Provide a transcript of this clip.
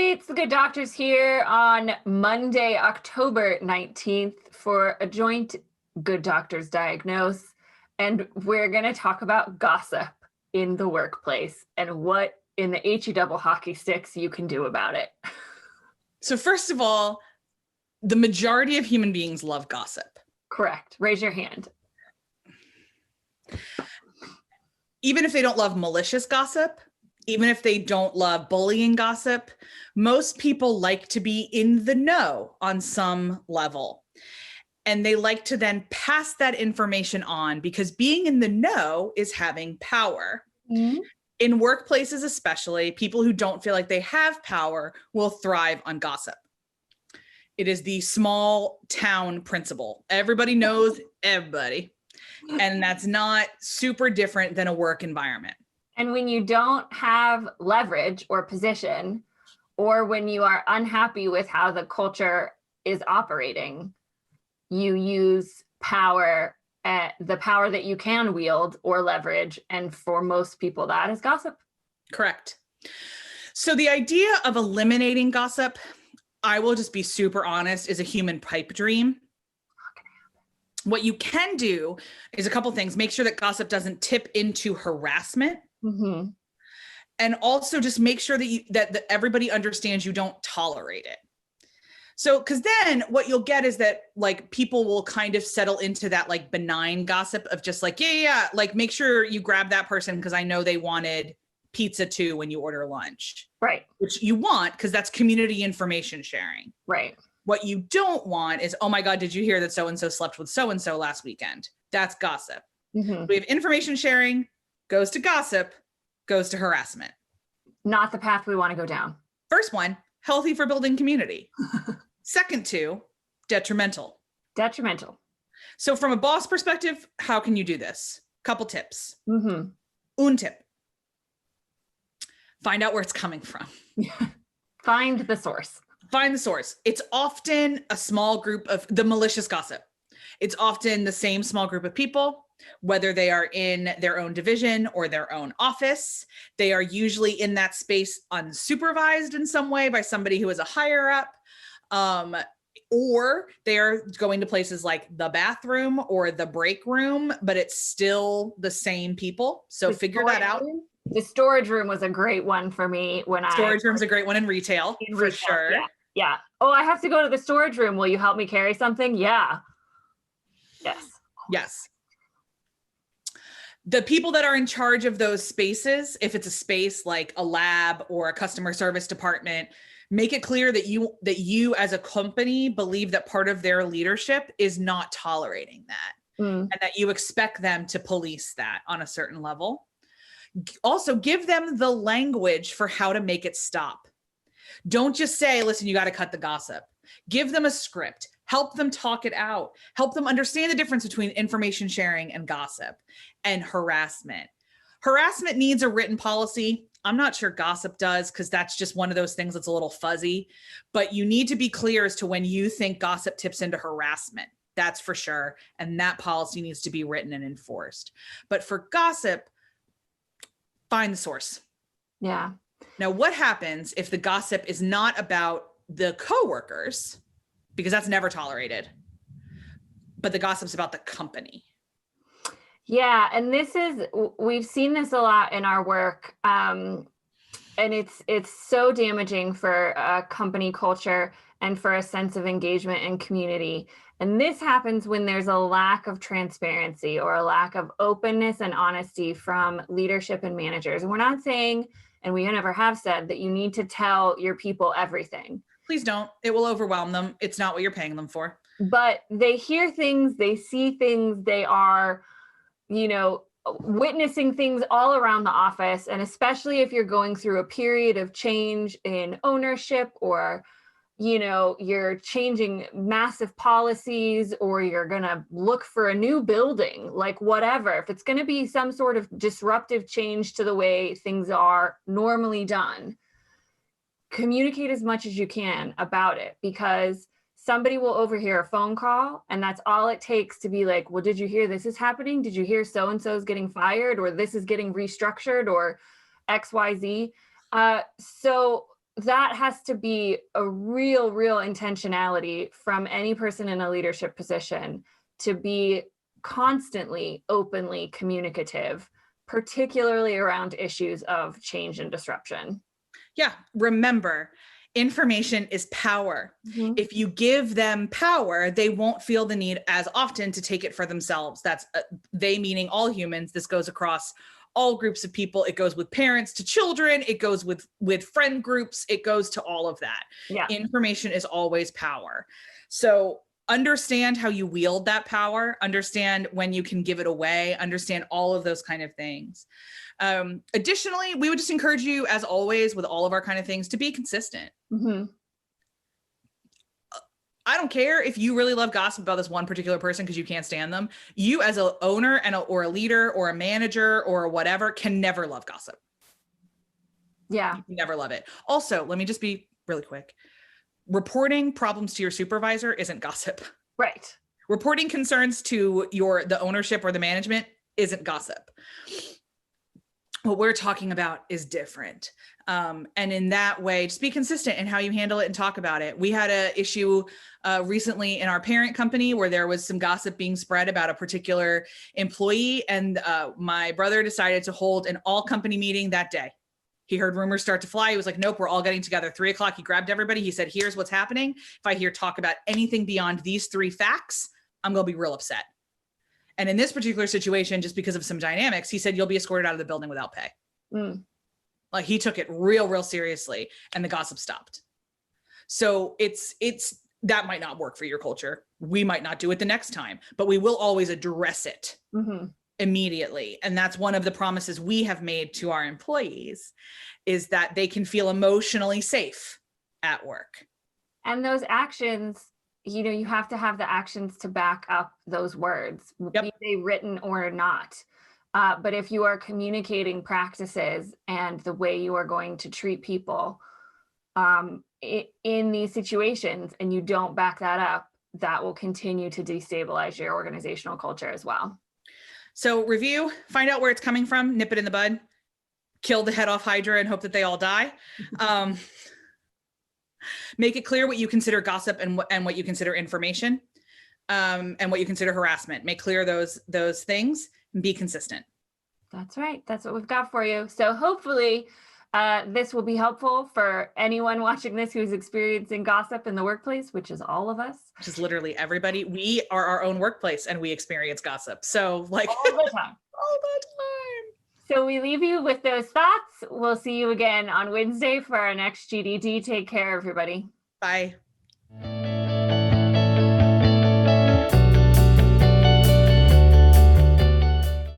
everybody. It's the Good Doctors here on Monday, October 19th for a joint Good Doctors Diagnose. And we're going to talk about gossip in the workplace and what in the HE double hockey sticks you can do about it. So first of all, the majority of human beings love gossip. Correct. Raise your hand. Even if they don't love malicious gossip, even if they don't love bullying gossip, most people like to be in the know on some level. And they like to then pass that information on because being in the know is having power. Mm-hmm. In workplaces especially, people who don't feel like they have power will thrive on gossip. It is the small town principle. Everybody knows everybody. And that's not super different than a work environment. And when you don't have leverage or position, or when you are unhappy with how the culture is operating, you use power, the power that you can wield or leverage. And for most people, that is gossip. Correct. So the idea of eliminating gossip, I will just be super honest, is a human pipe dream. What you can do is a couple things. Make sure that gossip doesn't tip into harassment. Mm-hmm. And also just make sure that that everybody understands you don't tolerate it. So, because then what you'll get is that like people will kind of settle into that like benign gossip of just like, yeah, like make sure you grab that person because I know they wanted pizza too when you order lunch. Right. Which you want because that's community information sharing. Right. What you don't want is, oh my God, did you hear that so-and-so slept with so-and-so last weekend? That's gossip. Mm-hmm. We have information sharing, goes to gossip, goes to harassment. Not the path we want to go down. First one, healthy for building community. Second two, detrimental. Detrimental. So from a boss perspective, how can you do this? Couple tips. Mm-hmm. Un tip. Find out where it's coming from. Find the source. Find the source. It's often a small group of the malicious gossip. It's often the same small group of people, whether they are in their own division or their own office. They are usually in that space unsupervised in some way by somebody who is a higher up, or they are going to places like the bathroom or the break room, but it's still the same people. So figure that out. The storage room was a great one for me when Storage room's a great one in retail, for sure. Yeah. Oh, I have to go to the storage room. Will you help me carry something? Yeah. Yes. The people that are in charge of those spaces, if it's a space like a lab or a customer service department, make it clear that you as a company believe that part of their leadership is not tolerating that, and that you expect them to police that on a certain level. Also, give them the language for how to make it stop. Don't just say, listen, you got to cut the gossip. Give them a script. Help them talk it out. Help them understand the difference between information sharing and gossip and harassment. Harassment needs a written policy. I'm not sure gossip does because that's just one of those things that's a little fuzzy. But you need to be clear as to when you think gossip tips into harassment. That's for sure. And that policy needs to be written and enforced. But for gossip, find the source. Yeah. Now, what happens if the gossip is not about the coworkers, because that's never tolerated, but the gossip's about the company? Yeah, and we've seen this a lot in our work, and it's so damaging for a company culture and for a sense of engagement and community. And this happens when there's a lack of transparency or a lack of openness and honesty from leadership and managers. And we're not saying, and we never have said, that you need to tell your people everything. Please don't. It will overwhelm them. It's not what you're paying them for. But they hear things, they see things, they are, witnessing things all around the office. And especially if you're going through a period of change in ownership, or you're changing massive policies, or you're going to look for a new building, like whatever. If it's going to be some sort of disruptive change to the way things are normally done, communicate as much as you can about it, because somebody will overhear a phone call, and that's all it takes to be like, well, did you hear this is happening? Did you hear so-and-so is getting fired, or this is getting restructured, or XYZ? So that has to be a real intentionality from any person in a leadership position to be constantly openly communicative, particularly around issues of change and disruption. Yeah, remember, information is power. Mm-hmm. If you give them power, they won't feel the need as often to take it for themselves. That's they meaning all humans. This goes across all groups of people. It goes with parents to children. It goes with friend groups. It goes to all of that. Yeah. Information is always power. So understand how you wield that power, understand when you can give it away, understand all of those kind of things. Additionally, we would just encourage you, as always, with all of our kind of things, to be consistent. Mm-hmm. I don't care if you really love gossip about this one particular person because you can't stand them. You as an owner or a leader or a manager or whatever can never love gossip. Yeah. You can never love it. Also, let me just be really quick. Reporting problems to your supervisor isn't gossip. Right. Reporting concerns to the ownership or the management isn't gossip. What we're talking about is different. And in that way, just be consistent in how you handle it and talk about it. We had an issue recently in our parent company where there was some gossip being spread about a particular employee. And my brother decided to hold an all company meeting that day. He heard rumors start to fly. He was like, nope, we're all getting together 3:00. He grabbed everybody. He said, here's what's happening. If I hear talk about anything beyond these 3 facts, I'm going to be real upset. And in this particular situation, just because of some dynamics, he said, you'll be escorted out of the building without pay. Like he took it real seriously and the gossip stopped. So it's that might not work for your culture. We might not do it the next time, but we will always address it immediately. And that's one of the promises we have made to our employees, is that they can feel emotionally safe at work. And those actions, you have to have the actions to back up those words, be they written or not. But if you are communicating practices and the way you are going to treat people in these situations, and you don't back that up, that will continue to destabilize your organizational culture as well. So review, find out where it's coming from, nip it in the bud, kill the head off Hydra and hope that they all die. Make it clear what you consider gossip and what you consider information, and what you consider harassment. Make clear those things and be consistent. That's right. That's what we've got for you. So hopefully this will be helpful for anyone watching this who's experiencing gossip in the workplace, which is all of us. Which is literally everybody. We are our own workplace and we experience gossip. So like all the time. All the time. So we leave you with those thoughts. We'll see you again on Wednesday for our next GDD. Take care, everybody. Bye.